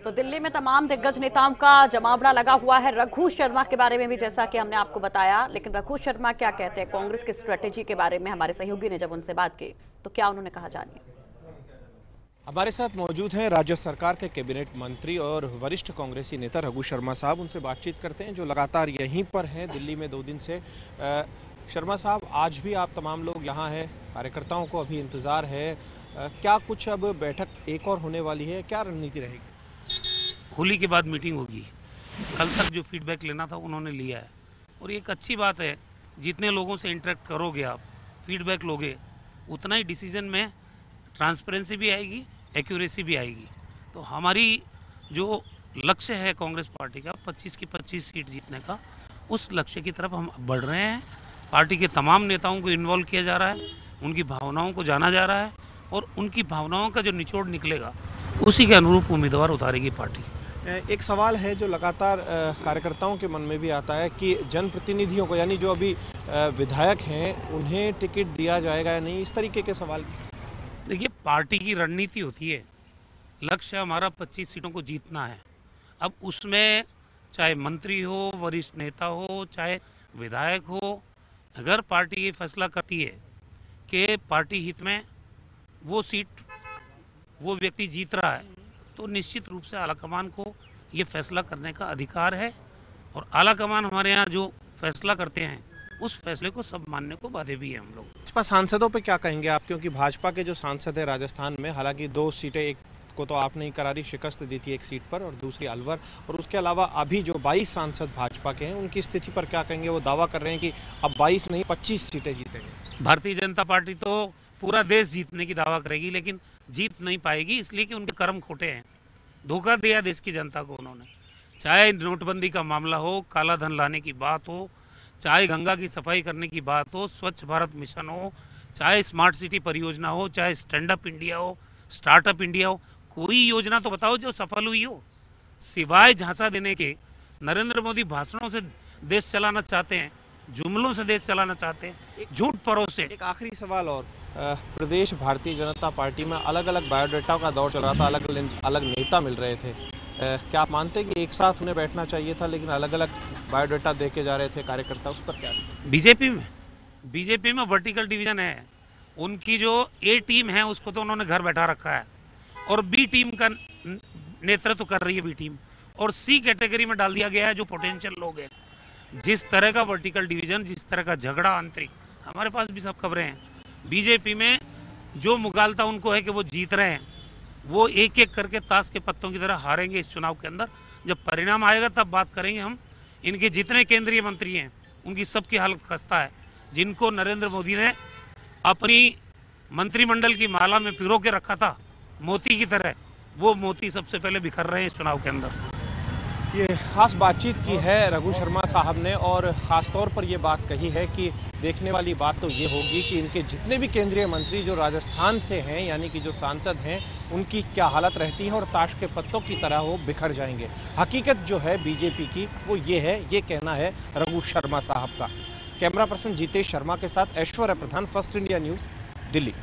तो दिल्ली में तमाम दिग्गज नेताओं का जमावड़ा लगा हुआ है। रघु शर्मा के बारे में भी जैसा कि हमने आपको बताया, लेकिन रघु शर्मा क्या कहते हैं कांग्रेस की स्ट्रेटेजी के बारे में, हमारे सहयोगी ने जब उनसे बात की तो क्या उन्होंने कहा, जानिए। हमारे साथ मौजूद हैं राज्य सरकार के कैबिनेट मंत्री और वरिष्ठ कांग्रेसी नेता रघु शर्मा साहब। उनसे बातचीत करते हैं, जो लगातार यहीं पर हैं दिल्ली में 2 दिन से। शर्मा साहब, आज भी आप तमाम लोग यहाँ हैं, कार्यकर्ताओं को अभी इंतज़ार है, क्या कुछ अब बैठक एक और होने वाली है, क्या रणनीति रहेगी? होली के बाद मीटिंग होगी। कल तक जो फीडबैक लेना था उन्होंने लिया है और एक अच्छी बात है, जितने लोगों से इंटरेक्ट करोगे आप, फीडबैक लोगे, उतना ही डिसीजन में ट्रांसपेरेंसी भी आएगी, एक्यूरेसी भी आएगी। तो हमारी जो लक्ष्य है कांग्रेस पार्टी का 25 की 25 सीट जीतने का, उस लक्ष्य की तरफ हम बढ़ रहे हैं। पार्टी के तमाम नेताओं को इन्वॉल्व किया जा रहा है, उनकी भावनाओं को जाना जा रहा है और उनकी भावनाओं का जो निचोड़ निकलेगा उसी के अनुरूप उम्मीदवार उतारेगी पार्टी। एक सवाल है जो लगातार कार्यकर्ताओं के मन में भी आता है कि जनप्रतिनिधियों को, यानी जो अभी विधायक हैं, उन्हें टिकट दिया जाएगा या नहीं, इस तरीके के सवाल। देखिए, पार्टी की रणनीति होती है, लक्ष्य हमारा 25 सीटों को जीतना है। अब उसमें चाहे मंत्री हो, वरिष्ठ नेता हो, चाहे विधायक हो, अगर पार्टी ये फैसला करती है कि पार्टी हित में वो सीट वो व्यक्ति जीत रहा है, तो निश्चित रूप से आलाकमान को ये फैसला करने का अधिकार है और आलाकमान हमारे यहाँ जो फैसला करते हैं उस फैसले को सब मानने को बाध्य भी है हम लोग। भाजपा सांसदों पे क्या कहेंगे आप, क्योंकि भाजपा के जो सांसद है राजस्थान में, हालांकि 2 सीटें, एक को तो आपने ही करारी शिकस्त दी थी एक सीट पर और दूसरी अलवर, और उसके अलावा अभी जो 22 सांसद भाजपा के हैं उनकी स्थिति पर क्या कहेंगे? वो दावा कर रहे हैं कि अब 22 नहीं 25 सीटें जीतेंगे। भारतीय जनता पार्टी तो पूरा देश जीतने की दावा करेगी, लेकिन जीत नहीं पाएगी, इसलिए कि उनके कर्म खोटे हैं। धोखा दिया देश की जनता को उन्होंने। चाहे नोटबंदी का मामला हो, काला धन लाने की बात हो, चाहे गंगा की सफाई करने की बात हो, स्वच्छ भारत मिशन हो, चाहे स्मार्ट सिटी परियोजना हो, चाहे स्टैंड अप इंडिया हो, स्टार्टअप इंडिया हो, कोई योजना तो बताओ जो सफल हुई हो। सिवाय झांसा देने के, नरेंद्र मोदी भाषणों से देश चलाना चाहते हैं, जुमलों से देश चलाना चाहते हैं, झूठ परोसे। एक आखिरी सवाल और, प्रदेश भारतीय जनता पार्टी में अलग अलग बायोडाटा का दौर चल रहा था, अलग अलग नेता मिल रहे थे, क्या आप मानते हैं कि एक साथ उन्हें बैठना चाहिए था, लेकिन अलग अलग बायोडाटा दे के जा रहे थे कार्यकर्ता, उस पर क्या? बीजेपी में वर्टिकल डिवीजन है। उनकी जो ए टीम है उसको तो उन्होंने घर बैठा रखा है और बी टीम का नेतृत्व कर रही है बी टीम, और सी कैटेगरी में डाल दिया गया है जो पोटेंशियल लोग हैं। जिस तरह का वर्टिकल डिवीजन, जिस तरह का झगड़ा आंतरिक, हमारे पास भी सब खबरें हैं। बीजेपी में जो मुगालता उनको है कि वो जीत रहे हैं, वो एक एक करके ताश के पत्तों की तरह हारेंगे इस चुनाव के अंदर। जब परिणाम आएगा तब बात करेंगे हम। इनके जितने केंद्रीय मंत्री हैं उनकी सबकी हालत खस्ता है। जिनको नरेंद्र मोदी ने अपनी मंत्रिमंडल की माला में पिरो के रखा था मोती की तरह, वो मोती सबसे पहले बिखर रहे हैं इस चुनाव के अंदर। ये खास बातचीत की है रघु शर्मा साहब ने, और ख़ास तौर पर ये बात कही है कि देखने वाली बात तो ये होगी कि इनके जितने भी केंद्रीय मंत्री जो राजस्थान से हैं, यानी कि जो सांसद हैं, उनकी क्या हालत रहती है और ताश के पत्तों की तरह वो बिखर जाएंगे। हकीकत जो है बीजेपी की वो ये है, ये कहना है रघु शर्मा साहब का। कैमरा पर्सन जितेश शर्मा के साथ ऐश्वर्या प्रधान, फर्स्ट इंडिया न्यूज़, दिल्ली।